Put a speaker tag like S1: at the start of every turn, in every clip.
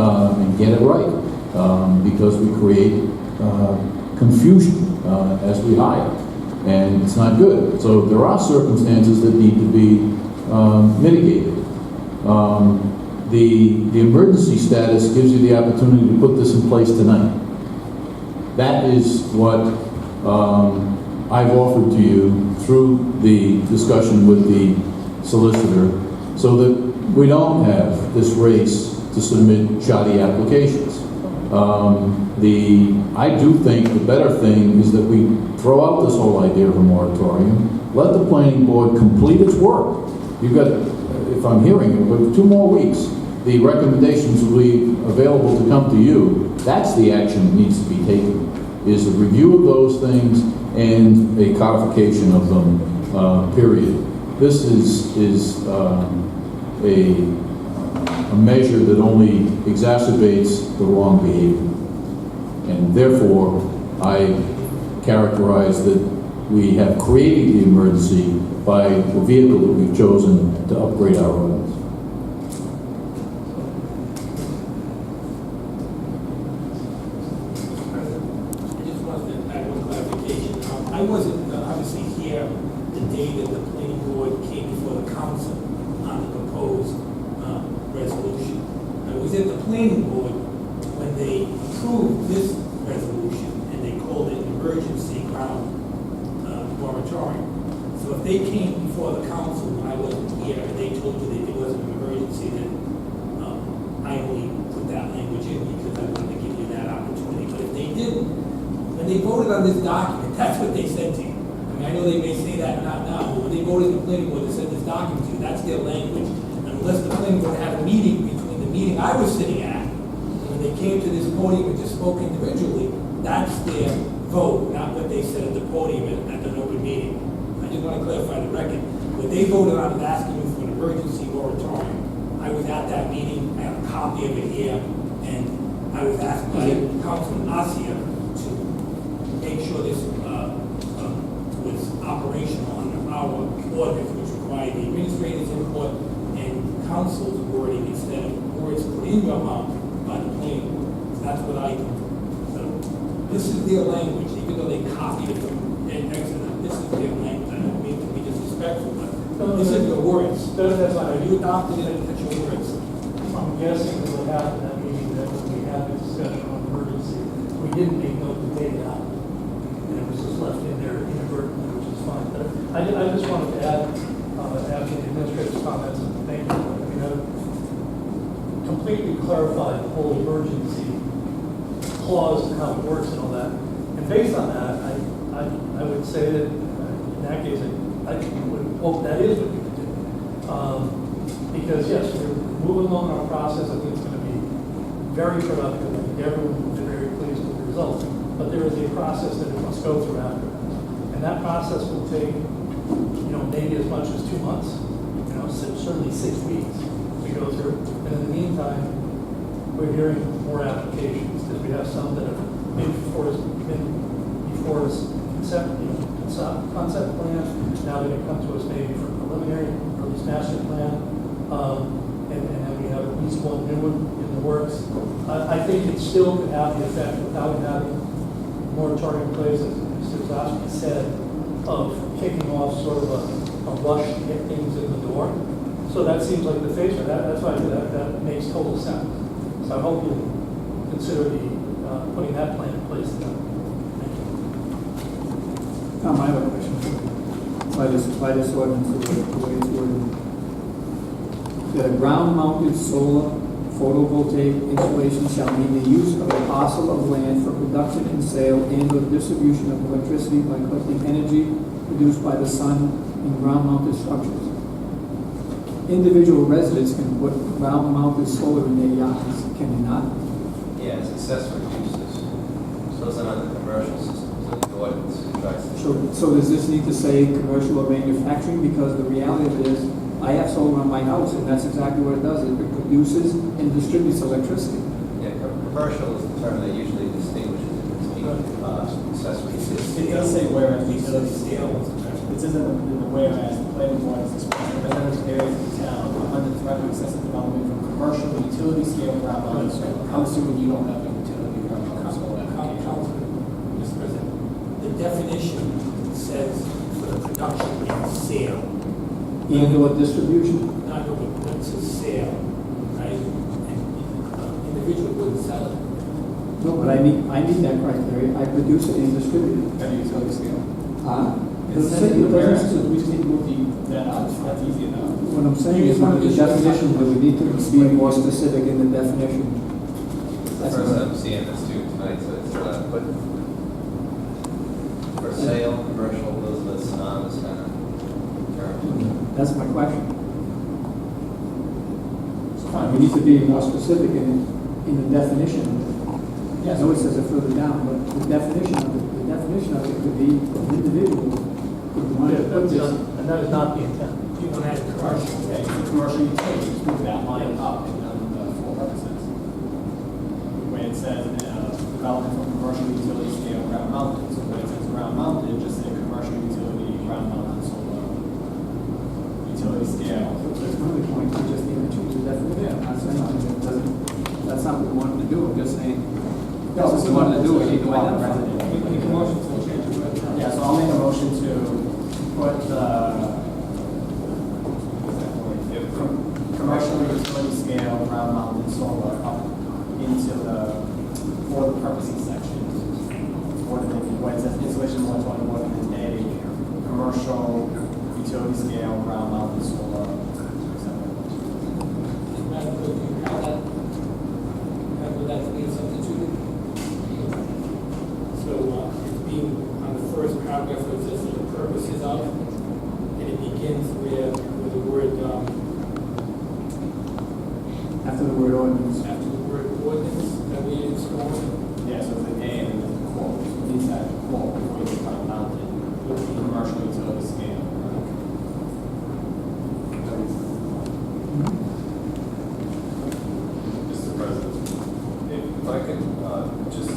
S1: and get it right, because we create confusion as we hire, and it's not good. So there are circumstances that need to be mitigated. The emergency status gives you the opportunity to put this in place tonight. That is what I've offered to you through the discussion with the solicitor, so that we don't have this race to submit shoddy applications. I do think the better thing is that we throw out this whole idea of a moratorium, let the planning board complete its work. You've got, if I'm hearing it, with 2 more weeks, the recommendations will be available to come to you. That's the action that needs to be taken, is a review of those things and a codification of them, period. This is a measure that only exacerbates the wrong behavior. And therefore, I characterize that we have created the emergency by the vehicle that we've chosen to upgrade our roads.
S2: I just wanted to add one clarification. I wasn't obviously here the day that the planning board came before the council on the proposed resolution. I was at the planning board when they approved this resolution, and they called it emergency ground moratorium. So if they came before the council when I wasn't here and they told you that it wasn't an emergency, then I only put that language in because I wanted to give you that opportunity. But if they didn't, when they voted on this document, that's what they said to you. I mean, I know they may say that not now, but when they voted in the planning board, they said this document to you, that's their language. Unless the planning board had a meeting between the meeting I was sitting at, and when they came to this podium and just spoke individually, that's their vote, not what they said at the podium at an open meeting. I just want to clarify the record. When they voted on it asking you for an emergency moratorium, I was at that meeting, I have a copy of it here, and I was asked by Councilman Osier to make sure this was operational under our ordinance, which required the administrator's input and council's wording instead of words put in your mouth by the planning board. So that's what I do. So this is their language, even though they copied it from Exeter. This is their language. I don't mean to be disrespectful, but this is your words.
S3: That's fine.
S2: You adopted it at your words.
S3: I'm guessing that what happened at that meeting, that when we had the discussion on emergency, we didn't make note to take it out. And it was just left in there inadvertently, which is fine. But I just wanted to add, after the administrator's comments, and thank you. I mean, I completely clarified the whole emergency clause and how it works and all that. And based on that, I would say that in that case, I would hope that is what we could do. Because yes, we're moving along in our process. I think it's going to be very productive. I think everyone will be very pleased with the results. But there is a process that it must go through after that. And that process will take, maybe as much as 2 months, certainly 6 weeks to go through. And in the meantime, we're hearing more applications because we have some that have been before us concept plan. Now they're going to come to us maybe for preliminary or at least master plan. And then we have at least one new one in the works. I think it still could have the effect without having moratorium in place, as Mr. Zosky said, of kicking off sort of a rush to get things in the door. So that seems like the phase. That's why I think that makes total sense. So I hope you consider putting that plan in place. Thank you.
S4: Tom, I have a question. By this ordinance, the way it's worded, that a ground-mounted solar photovoltaic installation shall mean the use of a parcel of land for production and sale and/or distribution of electricity by collecting energy produced by the sun in ground-mounted structures. Individual residents can put ground-mounted solar in their yards, can they not?
S5: Yeah, it's accessory uses. So it's not the commercial system, so the ordinance tries to.
S4: So does this need to say commercial or manufacturing? Because the reality of it is, I have solar on my house, and that's exactly what it does. It produces and distributes electricity.
S5: Yeah, commercial is the term that usually distinguishes it between accessory uses.
S6: It does say whereas utility scale. This isn't in the whereas the planning board is expressing residential areas of the town under the threat of excessive development from commercial utility scale ground mounted solar. I'm assuming you don't have a utility or a solar application.
S2: Councilman, Mr. President, the definition says for the production and sale.
S4: And/or distribution.
S2: Not over, that's a sale, right? And individual wouldn't sell it.
S4: No, but I meet that criteria. I produce it and distribute it.
S6: Have a utility scale.
S4: It
S6: It's
S4: doesn't say,
S6: in the
S4: it
S6: whereas,
S4: doesn't
S6: so
S4: say.
S6: we just need to move that out, that's easy enough.
S4: What I'm saying is under the definition, that we need to be more specific in the definition.
S5: That's the first time I'm seeing this too tonight, so it's, but for sale, commercial, those are the synonymous kind of terms.
S4: That's my question.
S6: It's fine.
S4: We need to be more specific in the definition.
S6: Yeah,
S4: I know it says it further down, but the definition of it could be an individual could want to put this.
S3: And that is not the intent.
S2: You want to add commercial.
S6: Okay, the commercial utility, just move that line up for purposes. When it says, development from commercial utility scale ground mounted, so when it says ground mounted, just say commercial utility ground mounted solar utility scale.
S4: That's one of the points, we just need to choose the definition. I'm not saying it doesn't, that's not what we wanted to do, I'm just saying, that's what we wanted to do, we need to identify.
S2: Make a motion to change it right now.
S6: Yeah, so I'll make a motion to put the commercial utility scale ground mounted solar up into the, for the purposes section. Ordinance, when it says installation moratorium ordinance A, commercial utility scale ground mounted solar, etc.
S2: Madam Clerk, do you have that? Would that be substituted? So, it's being on the first paragraph, it says for the purposes of, and it begins with the word,
S4: After the word ordinance.
S2: after the word ordinance, that we installed.
S6: Yeah, so the A and then the quote, needs that quote before you ground mounted with the commercial utility scale.
S7: Mr. President, if I could just...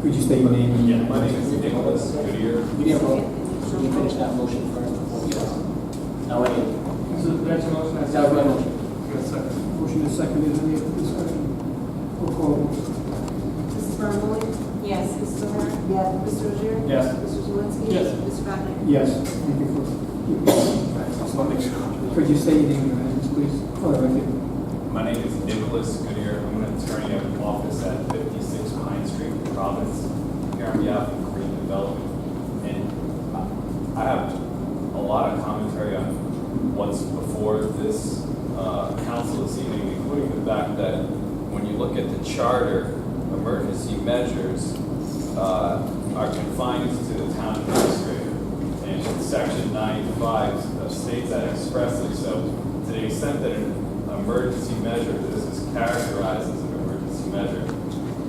S4: Could you state your name?
S7: Yeah, my name is Nicholas Goodyear.
S6: We didn't vote, so we finish that motion first before we go. Now, wait.
S3: So that's a motion.
S6: That was my motion.
S4: Motion is seconded, any other discussion? Roll call.
S8: Mrs. Bernstein? Yes. Mrs. O'Hara? Yes. Mr. Osier?
S6: Yes.
S8: Mr. Zelinski?
S2: Yes.
S8: Mr. Vannen?
S4: Yes, thank you for. Could you state your name and address, please? For the record.
S7: My name is Nicholas Goodyear. I'm an attorney at office at 56 Pine Street, Providence, here on behalf of Green Development. And I have a lot of commentary on what's before this council this evening, including the fact that when you look at the charter, emergency measures are confined to the town administrator. And section 95 states that expressly. So to the extent that an emergency measure, this is characterized as an emergency measure,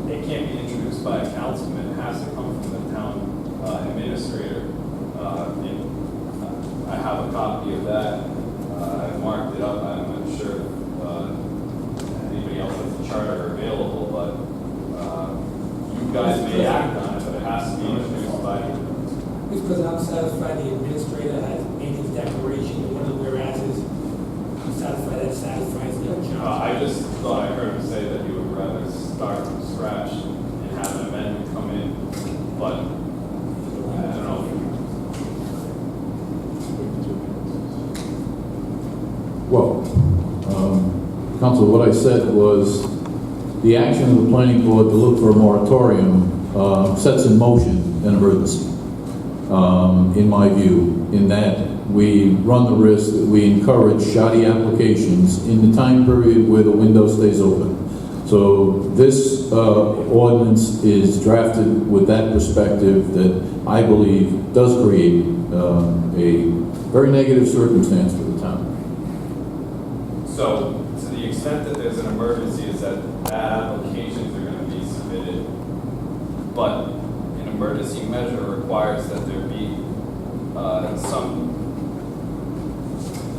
S7: it can't be introduced by a councilman. It has to come from the town administrator. And I have a copy of that. I marked it up. I'm not sure if anybody else has the charter available, but you guys may act on it, but it has to be introduced by
S2: Because I'm satisfied the administrator has made his declaration, and one of the whereases, I'm satisfied that satisfies the job.
S7: I just thought I heard him say that he would rather start from scratch and have an amendment come in, but I don't know.
S1: Well, Council, what I said was the action of the planning board to look for a moratorium sets in motion an emergency, in my view, in that we run the risk that we encourage shoddy applications in the time period where the window stays open. So this ordinance is drafted with that perspective that I believe does create a very negative circumstance for the town.
S7: So to the extent that there's an emergency is that applications are going to be submitted, but an emergency measure requires that there be some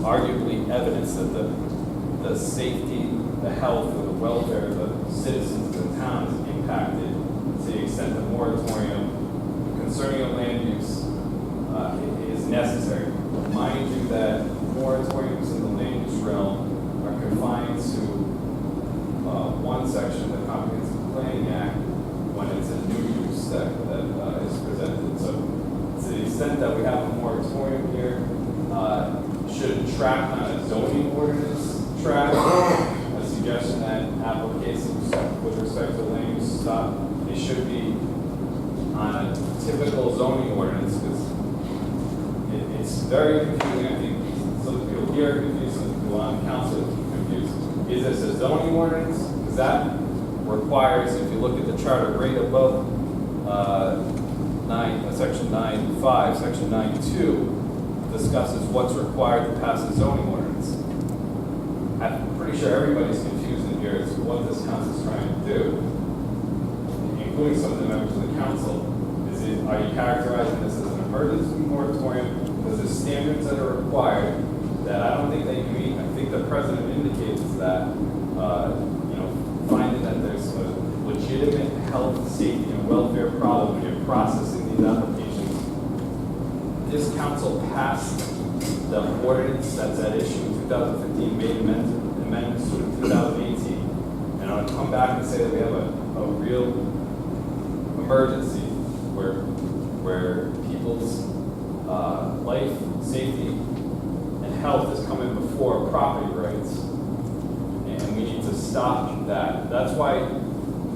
S7: arguably evidence that the safety, the health, or the welfare of the citizens of the town is impacted to the extent the moratorium concerning a land use is necessary. Mind you that moratoriums in the land use realm are confined to one section, the track on a zoning ordinance track, a suggestion that applications with respect to land use stuff, it should be on a typical zoning ordinance, because it's very confusing. I think some people here are confused, some people on council are confused. Is this a zoning ordinance? Because that requires, if you look at the charter right above section 9.5, section 9.2 discusses what's required to pass a zoning ordinance. I'm pretty sure everybody's confused in here as to what this council is trying to do, including some of the members of the council. Are you characterizing this as an emergency moratorium? Because there's standards that are required that I don't think they can meet. I think the president indicates that, finding that there's a legitimate health, safety, and welfare problem when you're processing these applications. This council passed the ordinance that's at issue in 2015, made amendments to it in 2018. And I want to come back and say that we have a real emergency where people's life, safety, and health is coming before property rights. And we need to stop that. That's why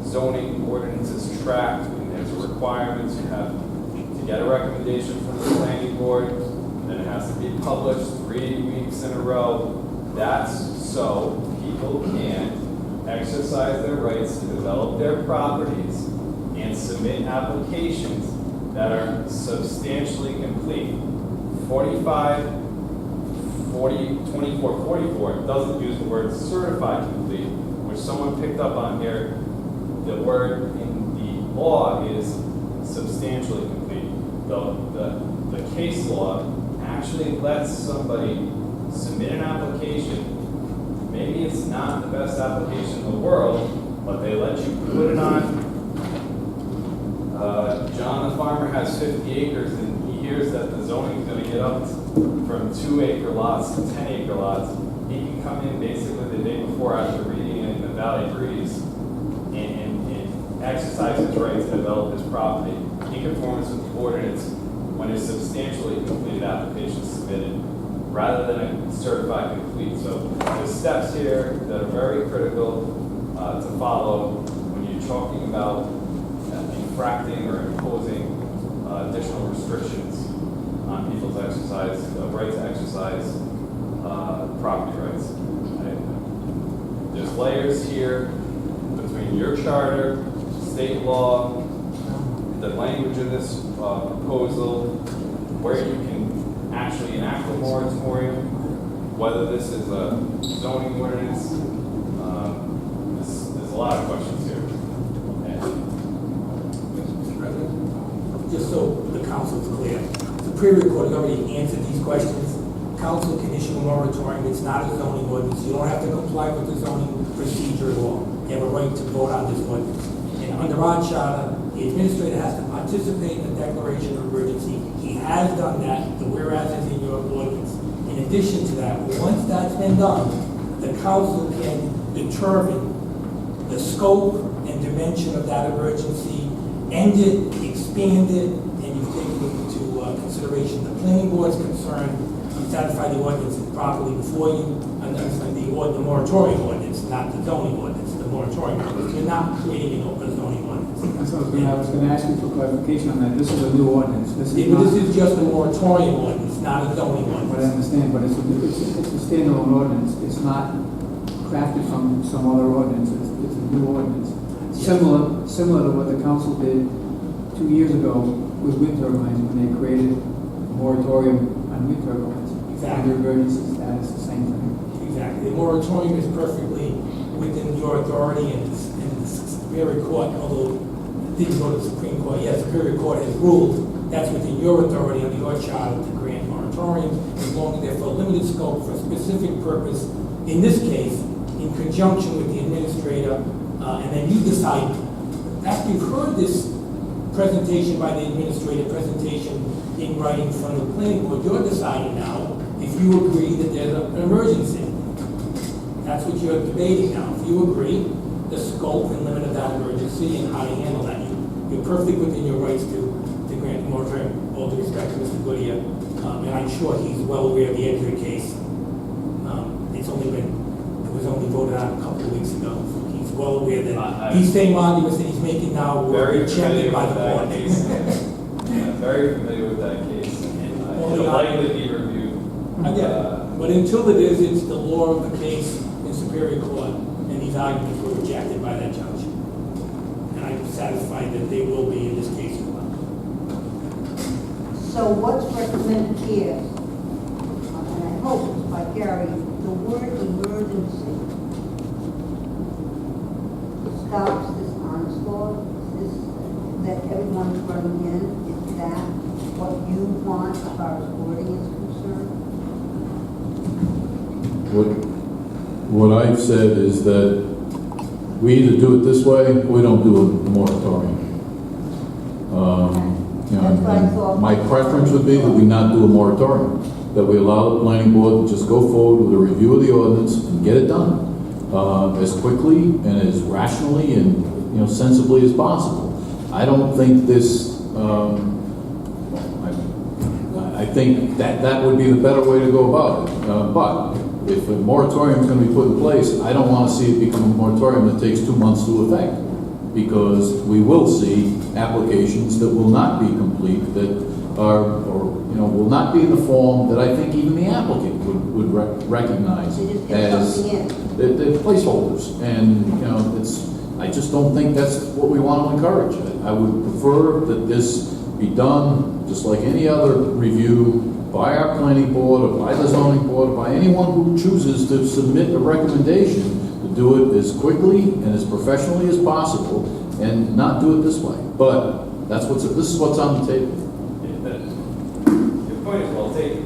S7: zoning ordinance is tracked, and there's requirements. You have to get a recommendation from the planning board, then it has to be published 3 weeks in a row. That's so people can exercise their rights to develop their properties and submit applications that are substantially complete. 45, 40, 24, 44 doesn't use the word certified complete, which someone picked up on here. The word in the law is substantially complete. The case law actually lets somebody submit an application. Maybe it's not the best application in the world, but they let you put it on. John the farmer has 50 acres, and he hears that the zoning is going to get up from 2-acre lots to 10-acre lots. He can come in basically the day before after reading it in the Valley Breeze and exercise his right to develop his property in conformance with the ordinance when a substantially completed application is submitted, rather than a certified complete. So there's steps here that are very critical to follow when you're talking about infracting or imposing additional restrictions on people's exercise, right to exercise property rights. There's layers here between your charter, state law, the language of this proposal, where you can actually enact a moratorium, whether this is a zoning ordinance. There's a lot of questions here.
S2: Just so the council is clear, the Superior Court has already answered these questions. Council can issue a moratorium. It's not a zoning ordinance. You don't have to comply with the zoning procedure law. You have a right to vote on this ordinance. And under our charter, the administrator has to participate in the declaration of emergency. He has done that. The whereas is in your ordinance. In addition to that, once that's been done, the council can determine the scope and dimension of that emergency, end it, expand it, and you've taken into consideration the planning board's concern. You satisfy the ordinance properly before you, and the moratorium ordinance, not the zoning ordinance, the moratorium ordinance. You're not creating a zoning ordinance.
S4: That's what I was going to ask you for clarification on that. This is a new ordinance. This is
S2: Just a moratorium ordinance, not a zoning
S4: But I
S2: ordinance.
S4: understand, but it's a standalone ordinance. It's not crafted from some other ordinance. It's a new ordinance. Similar to what the council did 2 years ago with wind turbines when they created a moratorium on wind turbines.
S2: Exactly.
S4: Under emergency status, the same thing.
S2: Exactly. The moratorium is perfectly within your authority, and the Superior Court, although it didn't go to the Supreme Court, yes, the Superior Court has ruled that's within your authority under your charter to grant moratoriums, as long as they're for a limited scope, for a specific purpose. In this case, in conjunction with the administrator, and then you decide, after you've heard this presentation by the administrator, presentation in writing from the planning board, you're deciding now if you agree that there's an emergency. That's what you're debating now. If you agree, the scope and limit of that emergency and how to handle that, you're perfectly within your rights to grant the moratorium. All due respect to Mr. Goodyear, and I'm sure he's well aware of the Edgar case it was only voted on a couple of weeks ago, so he's well aware that
S7: I-
S2: these same arguments that he's making now were
S7: Very
S2: rejected
S7: familiar
S2: by
S7: with
S2: the
S7: that
S2: board.
S7: case. Yeah, very familiar with that case.
S2: Well,
S7: It'll
S2: yeah.
S7: likely be reviewed.
S2: I get it. But until it is, it's the law of the case in Superior Court, and these arguments were rejected by that judge. And I'm satisfied that they will be in this case as well.
S9: So what's recommended here, and I hope it's by Gary, the word emergency stops this onslaught, this, that everyone's running in, is that what you want as far as wording is concerned?
S1: What I've said is that we either do it this way, or we don't do a moratorium. You know,
S9: That's what I thought.
S1: and my preference would be that we not do a moratorium, that we allow the planning board to just go forward with a review of the ordinance and get it done as quickly and as rationally and, you know, sensibly as possible. I don't think this, I think that would be the better way to go about it. But if a moratorium is going to be put in place, I don't want to see it become a moratorium that takes 2 months to effect, because we will see applications that will not be complete, that are, or, you know, will not be in the form that I think even the applicant would recognize
S9: They just get
S1: as
S9: something in.
S1: they're placeholders. And, you know, I just don't think that's what we want to encourage. I would prefer that this be done just like any other review by our planning board or by the zoning board, or by anyone who chooses to submit a recommendation, to do it as quickly and as professionally as possible and not do it this way. But this is what's on the table.
S7: Your point is well taken.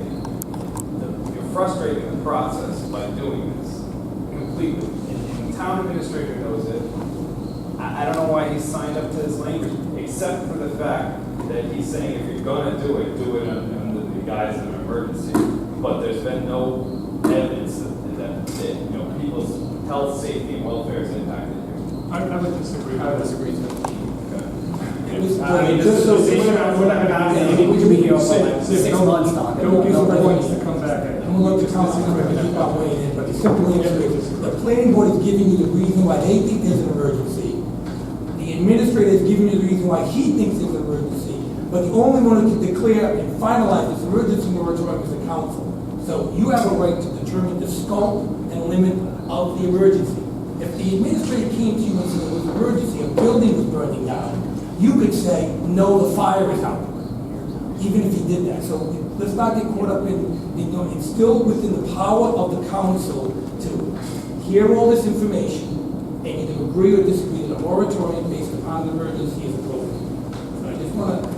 S7: You're frustrating the process by doing this completely. And the town administrator knows it. I don't know why he signed up to this language, except for the fact that he's saying if you're gonna do it under the guise of an emergency. But there's been no evidence that you know, people's health, safety, and welfare is impacted here.
S6: I would disagree. I would disagree too.
S2: I mean,
S6: Just so, we're not gonna ask, we could be here for like 6 months talking.
S3: Don't give
S6: No
S3: them
S6: points
S3: points
S6: to come back.
S2: I'm going to council member to keep on weighing in, but the simple answer is, the planning board is giving you the reason why they think there's an emergency. The administrator is giving you the reason why he thinks there's an emergency. But the only one who can declare and finalize this emergency moratorium is the council. So you have a right to determine the scope and limit of the emergency. If the administrator came to you and said it was an emergency, a building was burning down, you could say, no, the fire is out. Even if he did that. So let's not get caught up in, you know, it's still within the power of the council to hear all this information and either agree or disagree that a moratorium based upon the emergency is appropriate. So I just want to,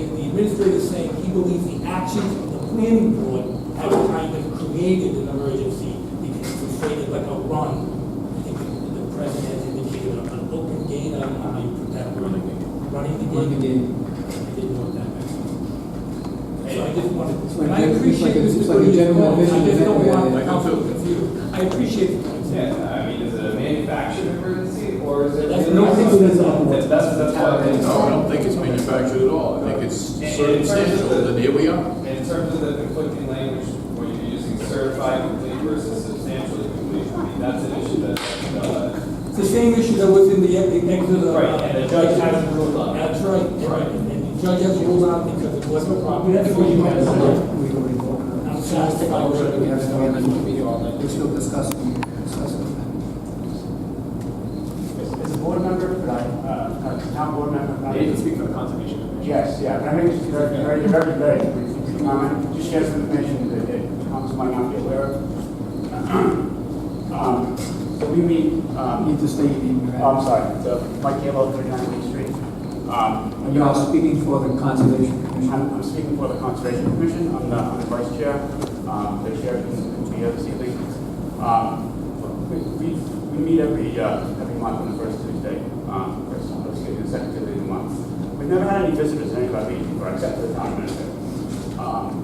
S2: the administrator is saying he believes the actions of the planning board have kind of created an emergency because it's created like a run. I think the president has indicated an open gate. I don't know how you put that. Running the gate.
S4: Running the gate.
S2: I didn't know what that meant. So I just wanted,
S4: like-
S2: and I appreciate
S4: it's
S2: Mr.
S4: like a
S2: Goody's
S4: general
S2: point. I
S4: admission
S2: just
S4: to
S2: don't
S4: that,
S2: want
S4: yeah,
S2: the council to confuse. I appreciate the point.
S7: Yeah, I mean, is it a manufactured emergency or is it?
S2: That's
S7: No,
S2: not-
S7: I think it is. That's what I think.
S1: No, I don't think it's manufactured at all. I think it's circumstantial, and here we are.
S7: In terms of the conflicting language, where you're using certified complete versus substantially complete, I mean, that's an issue that,
S2: It's the same issue that was in the exit of.
S7: right, and the judge hasn't ruled on it.
S2: That's right.
S7: Right.
S2: And the judge has ruled on it because it wasn't proper.
S3: That's what you guys said.
S4: We already voted on it.
S2: I'm satisfied.
S4: We're still discussing.
S10: As a board member, could I, town board member? could I-
S6: Yeah, you can speak for the Conservation Commission.
S10: Yes, yeah, but I think it's very brief comment, just share some information that council might not be aware of. So we meet,
S4: Need to state your name.
S10: I'm sorry, so Mike Gable, 39 Main Street.
S4: You are speaking for the Conservation Commission.
S10: I'm speaking for the Conservation Commission, I'm the vice chair, the chair can be here this evening. We meet every month on the first Tuesday, the second Tuesday of the month. We've never had any visitors at any of our meetings before, except for the town administrator.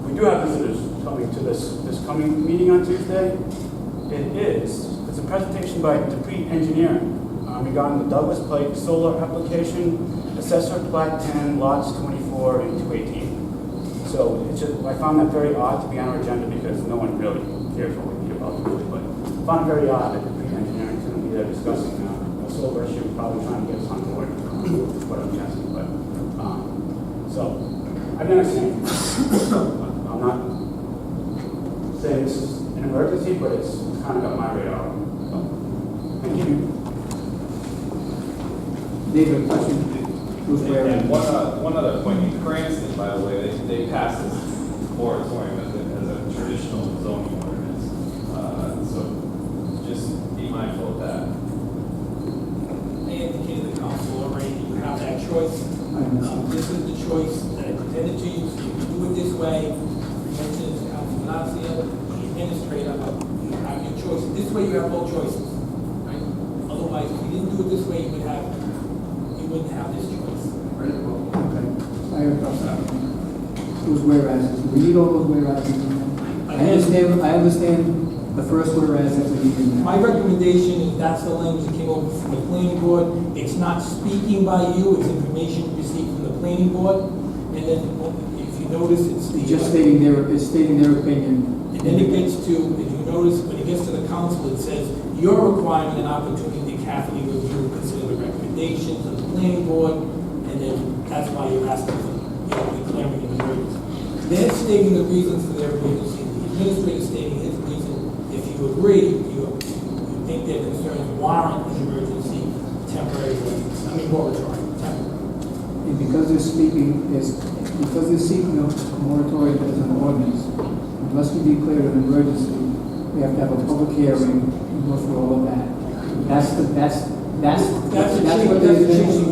S10: We do have visitors coming to this coming meeting on Tuesday. It's a presentation by Dupree Engineering regarding the Douglas Pike solar application, assessor plat 10, lots 24 and 218. So I found that very odd to be on our agenda because no one really cares what we hear about it, really, but found very odd that the engineering's going to be there discussing a solar issue, probably trying to get us on board, is what I'm guessing, but, so, I understand. I'm not saying this is an emergency, but it's kind of got my radar. So, thank you.
S4: David, question? Who's where?
S7: And one other point, in Cranston, by the way, they passed this moratorium as a traditional zoning ordinance. So just be mindful of that.
S2: I indicated the council already, you have that choice. This is the choice that I presented to you, so you can do it this way. You mentioned to Councilman Osier, the administrator, you have your choice. This way you have both choices, right? Otherwise, if you didn't do it this way, you wouldn't have this choice.
S4: Okay. I have a question. Those whereas, we need all those whereas. I understand the first whereas that we need in there.
S2: My recommendation is that's the language that came over from the planning board. It's not speaking by you, it's information received from the planning board. And then if you notice, it's the.
S4: It's just stating their opinion.
S2: And then it gets to, if you notice, when it gets to the council, it says, you're requiring an opportunity to carefully review and consider the recommendations of the planning board, and then that's why you're asking for, declaring an emergency. They're stating the reasons for their emergency, the administrator stating his reason. If you agree, you think their concerns warrant an emergency, temporary, moratorium, temporary.
S4: And because they're seeking a moratorium as an ordinance, unless we declare it an emergency, we have to have a public hearing and go through all of that. That's what
S2: That's the change in